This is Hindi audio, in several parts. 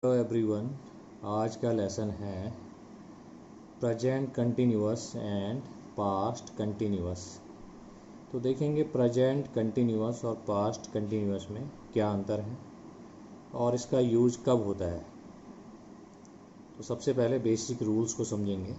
Hello everyone. आज का लेसन है present continuous and past continuous. तो देखेंगे प्रेजेंट कंटिन्यूअस और पास्ट कंटिन्यूअस में क्या अंतर है और इसका यूज कब होता है। तो सबसे पहले बेसिक रूल्स को समझेंगे।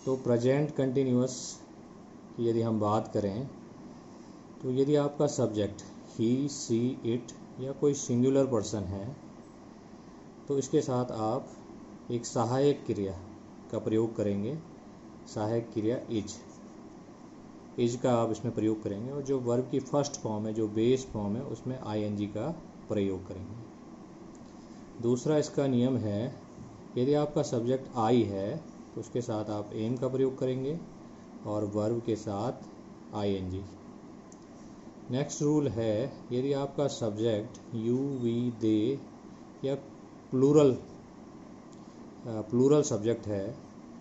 तो प्रेजेंट कंटिन्यूअस की यदि हम बात करें तो यदि आपका सब्जेक्ट ही, सी, इट या कोई सिंगुलर पर्सन है तो इसके साथ आप एक सहायक क्रिया का प्रयोग करेंगे। सहायक क्रिया इज का आप इसमें प्रयोग करेंगे और जो वर्ब की फर्स्ट फॉर्म है, जो बेस फॉर्म है, उसमें आईएनजी का प्रयोग करेंगे। दूसरा इसका नियम है, यदि आपका सब्जेक्ट आई है तो उसके साथ आप एम का प्रयोग करेंगे और वर्ब के साथ आईएनजी। नेक्स्ट रूल है, यदि आपका सब्जेक्ट यू, वी, दे या प्लूरल सब्जेक्ट है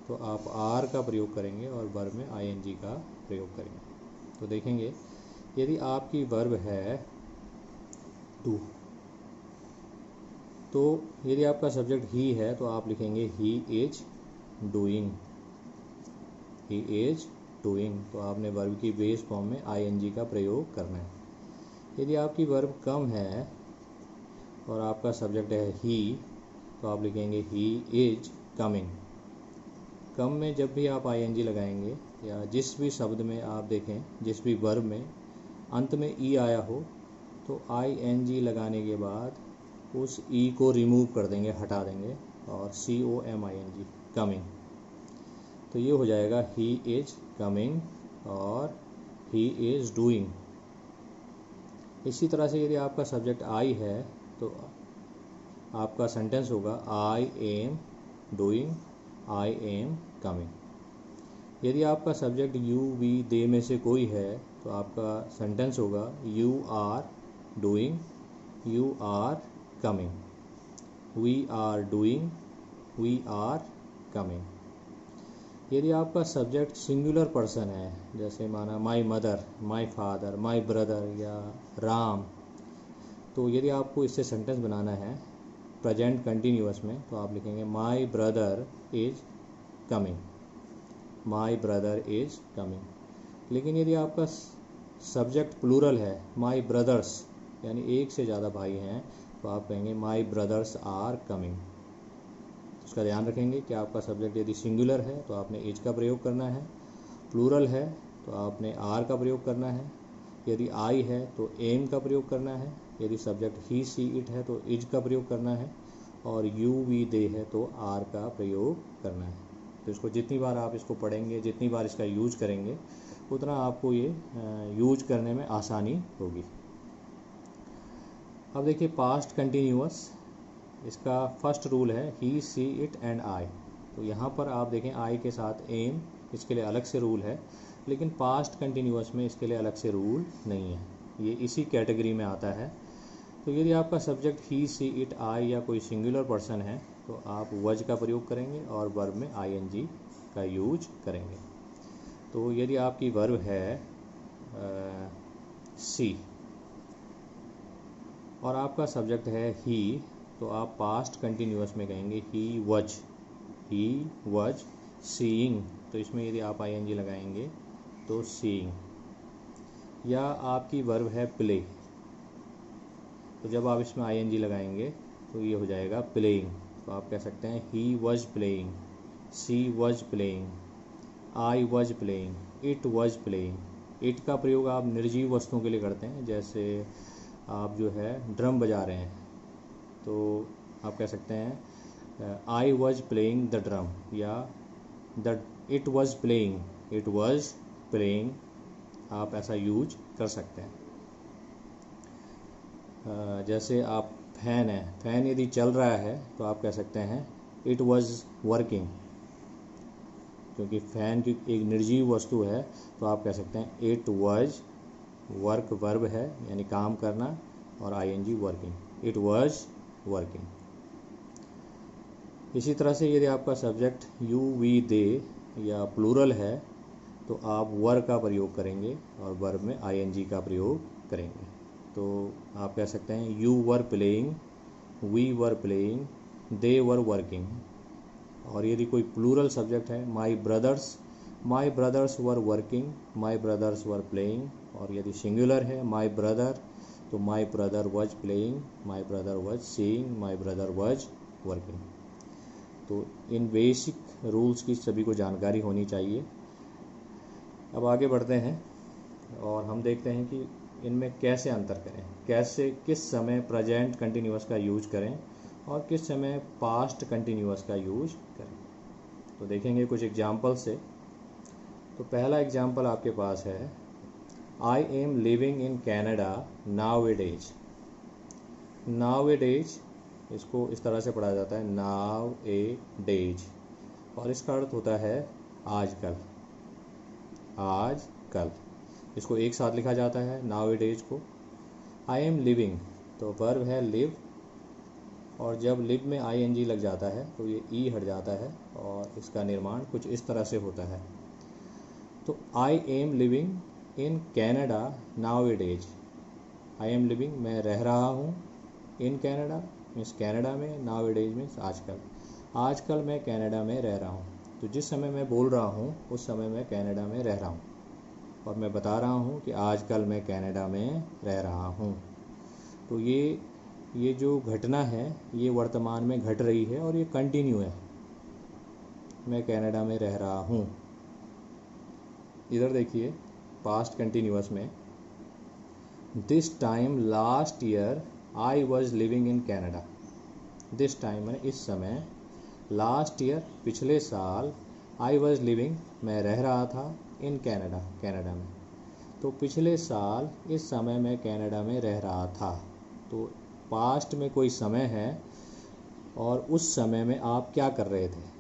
तो आप आर का प्रयोग करेंगे और वर्ब में आईएनजी का प्रयोग करेंगे। तो देखेंगे, यदि आपकी वर्ब है टू, तो यदि आपका सब्जेक्ट ही है तो आप लिखेंगे he is doing. He is doing, तो आपने वर्ब की बेस फॉर्म में आईएनजी का प्रयोग करना है। यदि आपकी वर्ब कम है और आपका सब्जेक्ट है ही तो आप लिखेंगे ही इज कमिंग। कम में जब भी आप आईएनजी लगाएंगे या जिस भी शब्द में आप देखें, जिस भी वर्ब में अंत में ई आया हो तो आईएनजी लगाने के बाद उस ई को रिमूव कर देंगे, हटा देंगे और COMING, कमिंग। तो ये हो जाएगा ही इज कमिंग और ही इज डूइंग। इसी तरह से यदि आपका सब्जेक्ट आई है तो आपका सेंटेंस होगा I am doing, I am coming. यदि आपका सब्जेक्ट यू, वी, दे में से कोई है तो आपका सेंटेंस होगा you are doing, you are coming, we are doing, we are coming. यदि आपका सब्जेक्ट सिंगुलर पर्सन है, जैसे माना my mother, my father, my brother या राम, तो यदि आपको इससे सेंटेंस बनाना है प्रेजेंट कंटिन्यूअस में तो आप लिखेंगे my brother is coming, my brother is coming. लेकिन यदि आपका सब्जेक्ट प्लूरल है, माई ब्रदर्स, यानी एक से ज़्यादा भाई हैं, तो आप कहेंगे माई ब्रदर्स आर कमिंग। उसका ध्यान रखेंगे कि आपका सब्जेक्ट यदि सिंगुलर है तो आपने इज का प्रयोग करना है, प्लूरल है तो आपने आर का प्रयोग करना है, यदि आई है तो एम का प्रयोग करना है, यदि सब्जेक्ट ही, सी, इट है तो इज का प्रयोग करना है और यू, वी, दे है तो आर का प्रयोग करना है। तो इसको जितनी बार आप इसको पढ़ेंगे, जितनी बार इसका यूज करेंगे, उतना आपको ये यूज करने में आसानी होगी। अब देखिए पास्ट कंटिन्यूअस, इसका फर्स्ट रूल है ही, सी, इट एंड आई। तो यहाँ पर आप देखें आई के साथ एम, इसके लिए अलग से रूल है, लेकिन पास्ट कंटिन्यूअस में इसके लिए अलग से रूल नहीं है, ये इसी कैटेगरी में आता है। तो यदि आपका सब्जेक्ट ही, सी, इट, आई या कोई सिंगुलर पर्सन है तो आप वज का प्रयोग करेंगे और वर्ब में आईएनजी का यूज करेंगे। तो यदि आपकी वर्ब है सी और आपका सब्जेक्ट है ही तो आप पास्ट कंटिन्यूअस में कहेंगे ही वज सीइंग। तो इसमें यदि आप आईएनजी लगाएंगे तो सीइंग। या आपकी वर्ब है प्ले, तो जब आप इसमें आईएनजी लगाएंगे तो ये हो जाएगा प्लेइंग। तो आप कह सकते हैं ही वज प्लेइंग, सी वज प्लेइंग, आई वज प्लेइंग, इट वज प्लेइंग। इट का प्रयोग आप निर्जीव वस्तुओं के लिए करते हैं, जैसे आप जो है ड्रम बजा रहे हैं तो आप कह सकते हैं आई वज प्लेइंग द ड्रम या द इट वज प्लेइंग, आप ऐसा यूज कर सकते हैं। जैसे आप फैन है, फैन यदि चल रहा है तो आप कह सकते हैं इट वॉज वर्किंग, क्योंकि फैन की एक निर्जीव वस्तु है तो आप कह सकते हैं इट वॉज वर्क, वर्ब है यानी काम करना, और ING working, it was working. इसी तरह से यदि आपका सब्जेक्ट यू, वी, दे या प्लूरल है तो आप वर का प्रयोग करेंगे और वर्ब में आईएनजी का प्रयोग करेंगे। तो आप कह सकते हैं you were playing we were playing, they were working. और यदि कोई प्लूरल सब्जेक्ट है, my brothers were working, my brothers were playing. और यदि सिंगुलर है माई ब्रदर, तो my brother was playing, my brother was seeing, my brother was working. तो इन बेसिक रूल्स की सभी को जानकारी होनी चाहिए। अब आगे बढ़ते हैं और हम देखते हैं कि इनमें कैसे अंतर करें, कैसे किस समय प्रेजेंट कंटिन्यूअस का यूज करें और किस समय पास्ट कंटिन्यूअस का यूज करें। तो देखेंगे कुछ एग्जाम्पल से। तो पहला एग्जाम्पल आपके पास है, I am living in Canada now A days. Now A days, इसको इस तरह से पढ़ा जाता है, नाउ ए डेज, और इसका अर्थ होता है आजकल, आजकल। इसको एक साथ लिखा जाता है नाउ ए डेज को। आई एम लिविंग, तो वर्ब है लिव, और जब लिव में ing लग जाता है तो ये ई हट जाता है और इसका निर्माण कुछ इस तरह से होता है। तो I am living in Canada now A days. I am living, मैं रह रहा हूँ, इन कैनेडा मीन्स कैनेडा में, नाउ ए डेज मीन्स आजकल, आजकल मैं कैनेडा में रह रहा हूँ। तो जिस समय मैं बोल रहा हूँ उस समय मैं कैनेडा में रह रहा हूँ, और मैं बता रहा हूँ कि आजकल मैं कैनेडा में रह रहा हूँ। तो ये जो घटना है ये वर्तमान में घट रही है और ये कंटिन्यू है, मैं कैनेडा में रह रहा हूँ। इधर देखिए पास्ट कंटिन्यूअस में, this time last year I was living in Canada. This time मैंने इस समय, लास्ट ईयर पिछले साल, आई वॉज लिविंग मैं रह रहा था, इन कैनेडा कैनेडा में। तो पिछले साल इस समय मैं कैनेडा में रह रहा था। तो पास्ट में कोई समय है और उस समय में आप क्या कर रहे थे।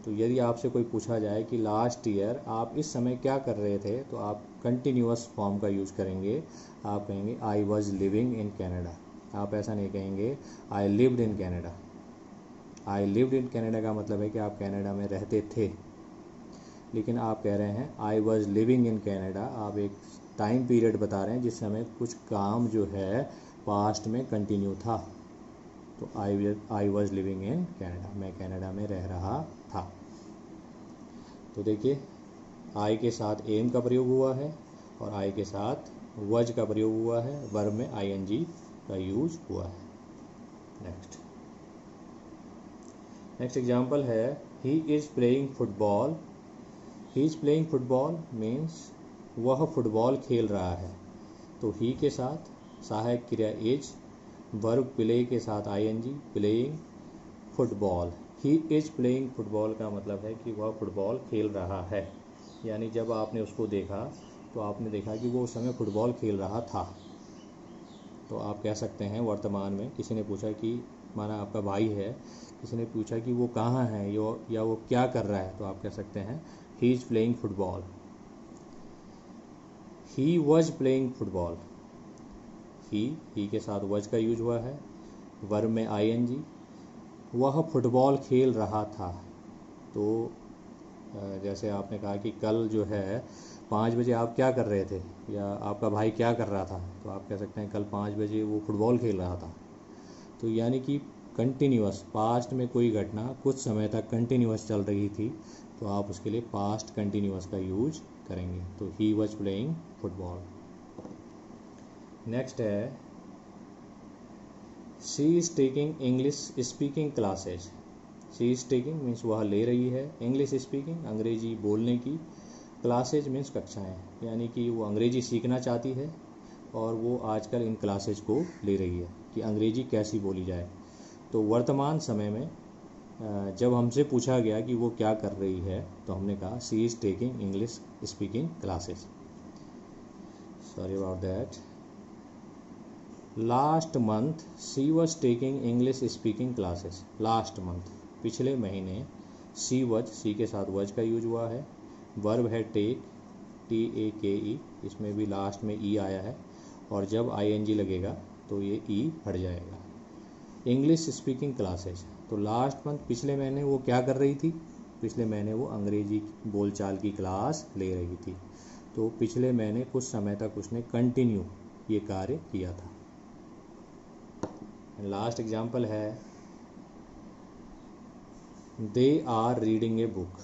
तो यदि आपसे कोई पूछा जाए कि लास्ट ईयर आप इस समय क्या कर रहे थे, तो आप कंटिन्यूअस फॉर्म का यूज़ करेंगे। आप कहेंगे I was living in Canada. आप ऐसा नहीं कहेंगे I lived in Canada. I lived in Canada का मतलब है कि आप कैनेडा में रहते थे, लेकिन आप कह रहे हैं I was living in Canada. आप एक टाइम पीरियड बता रहे हैं जिस समय कुछ काम जो है पास्ट में कंटिन्यू था। तो I was living in Canada, मैं कैनेडा में रह रहा था। तो देखिए आई के साथ एम का प्रयोग हुआ है और आई के साथ वज का प्रयोग हुआ है, वर्ब में ing का यूज हुआ है। नेक्स्ट एग्जाम्पल है, ही is playing football. He is playing football means वह फुटबॉल खेल रहा है। तो ही के साथ सहायक क्रिया इज, वर्ब प्ले के साथ ing, playing football. He is playing football का मतलब है कि वह फुटबॉल खेल रहा है, यानी जब आपने उसको देखा तो आपने देखा कि वो उस समय फुटबॉल खेल रहा था। तो आप कह सकते हैं वर्तमान में, किसी ने पूछा कि माना आपका भाई है, किसी ने पूछा कि वो कहाँ है या वो क्या कर रहा है, तो आप कह सकते हैं he is playing football. He was playing football. He के साथ वॉज का यूज हुआ है, वर्ब में ing, वह फुटबॉल खेल रहा था। तो जैसे आपने कहा कि कल जो है 5 बजे आप क्या कर रहे थे, या आपका भाई क्या कर रहा था, तो आप कह सकते हैं कल 5 बजे वो फुटबॉल खेल रहा था। तो यानी कि कंटिन्यूअस, पास्ट में कोई घटना कुछ समय तक कंटिन्यूअस चल रही थी, तो आप उसके लिए पास्ट कंटिन्यूअस का यूज करेंगे। तो he was playing football. Next है, she is taking English speaking classes. She is taking means वह ले रही है, इंग्लिश स्पीकिंग अंग्रेजी बोलने की, क्लासेज मीन्स कक्षाएं, यानी कि वो अंग्रेजी सीखना चाहती है और वो आजकल इन क्लासेज को ले रही है कि अंग्रेजी कैसी बोली जाए। तो वर्तमान समय में जब हमसे पूछा गया कि वो क्या कर रही है, तो हमने कहा she is taking English speaking classes. Sorry about that. Last month she was taking English speaking classes. Last month पिछले महीने, शी वॉज, शी के साथ वॉज का यूज हुआ है, वर्ब है टेक, TAKE, इसमें भी लास्ट में ई आया है और जब ing लगेगा तो ये ई हट जाएगा। इंग्लिश स्पीकिंग क्लासेस, तो लास्ट मंथ पिछले महीने वो क्या कर रही थी, पिछले महीने वो अंग्रेजी बोलचाल की क्लास ले रही थी। तो पिछले महीने कुछ समय तक उसने कंटिन्यू ये कार्य किया था। लास्ट एग्जाम्पल है they are reading a book.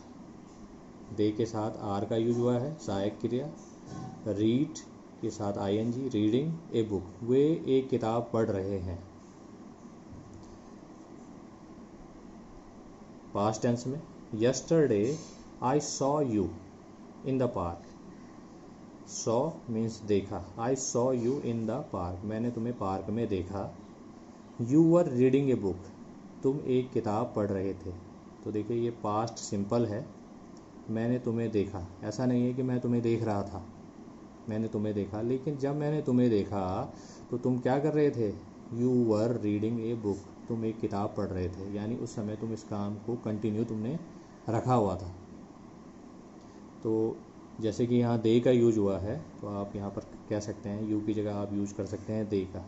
They के साथ आर का यूज हुआ है, सहायक क्रिया। रीड के साथ आईएनजी, रीडिंग ए बुक, वे एक किताब पढ़ रहे हैं। पास्ट टेंस में yesterday I saw you in the park. Saw means देखा, I saw you in the park, मैंने तुम्हें पार्क में देखा। You were reading a book, तुम एक किताब पढ़ रहे थे। तो देखिए ये पास्ट सिंपल है, मैंने तुम्हें देखा, ऐसा नहीं है कि मैं तुम्हें देख रहा था, मैंने तुम्हें देखा। लेकिन जब मैंने तुम्हें देखा तो तुम क्या कर रहे थे, you were reading a book, तुम एक किताब पढ़ रहे थे, यानी उस समय तुम इस काम को कंटिन्यू तुमने रखा हुआ था। तो जैसे कि यहाँ दे का यूज हुआ है तो आप यहाँ पर कह सकते हैं, यू की जगह आप यूज कर सकते हैं दे का।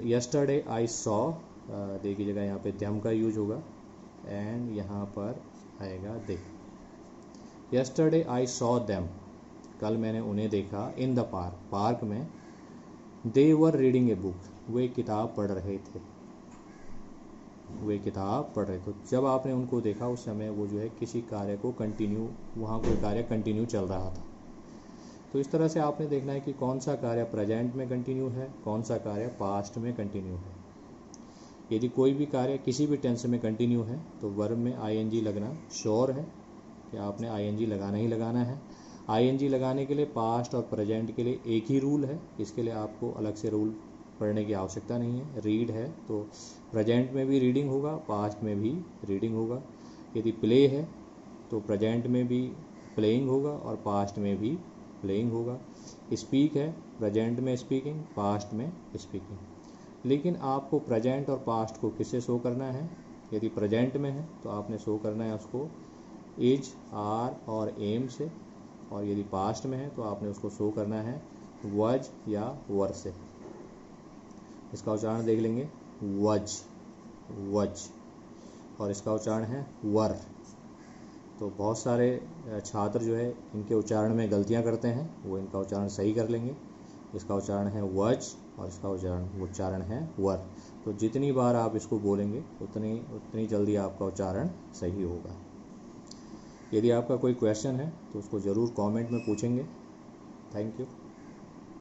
यस्टरडे आई सॉ, दे की जगह यहाँ पे देम का यूज होगा एंड यहाँ पर आएगा दे। यस्टरडे आई सॉ देम, कल मैंने उन्हें देखा। इन द पार्क, पार्क में। दे वर रीडिंग ए बुक, वे किताब पढ़ रहे थे, वे किताब पढ़ रहे थे। जब आपने उनको देखा उस समय वो जो है किसी कार्य को कंटिन्यू, वहाँ कोई कार्य कंटिन्यू चल रहा था। तो इस तरह से आपने देखना है कि कौन सा कार्य प्रेजेंट में कंटिन्यू है, कौन सा कार्य पास्ट में कंटिन्यू है। यदि कोई भी कार्य किसी भी टेंस में कंटिन्यू है तो वर्ब में आईएनजी लगना श्योर है कि आपने आईएनजी लगाना ही लगाना है। आईएनजी लगाने के लिए पास्ट और प्रेजेंट के लिए एक ही रूल है, इसके लिए आपको अलग से रूल पढ़ने की आवश्यकता नहीं है। रीड है तो प्रेजेंट में भी रीडिंग होगा, पास्ट में भी रीडिंग होगा। यदि प्ले है तो प्रेजेंट में भी प्लेइंग होगा और पास्ट में भी प्लेइंग होगा। स्पीक है, प्रेजेंट में स्पीकिंग, पास्ट में स्पीकिंग। लेकिन आपको प्रेजेंट और पास्ट को किससे शो करना है, यदि प्रेजेंट में है तो आपने शो करना है उसको इज, आर और एम से, और यदि पास्ट में है तो आपने उसको शो करना है वज या वर से। इसका उच्चारण देख लेंगे, वज, वज, और इसका उच्चारण है वर। तो बहुत सारे छात्र जो है इनके उच्चारण में गलतियां करते हैं, वो इनका उच्चारण सही कर लेंगे। इसका उच्चारण है वज और इसका उच्चारण है वर। तो जितनी बार आप इसको बोलेंगे उतनी जल्दी आपका उच्चारण सही होगा। यदि आपका कोई क्वेश्चन है तो उसको ज़रूर कमेंट में पूछेंगे। Thank you.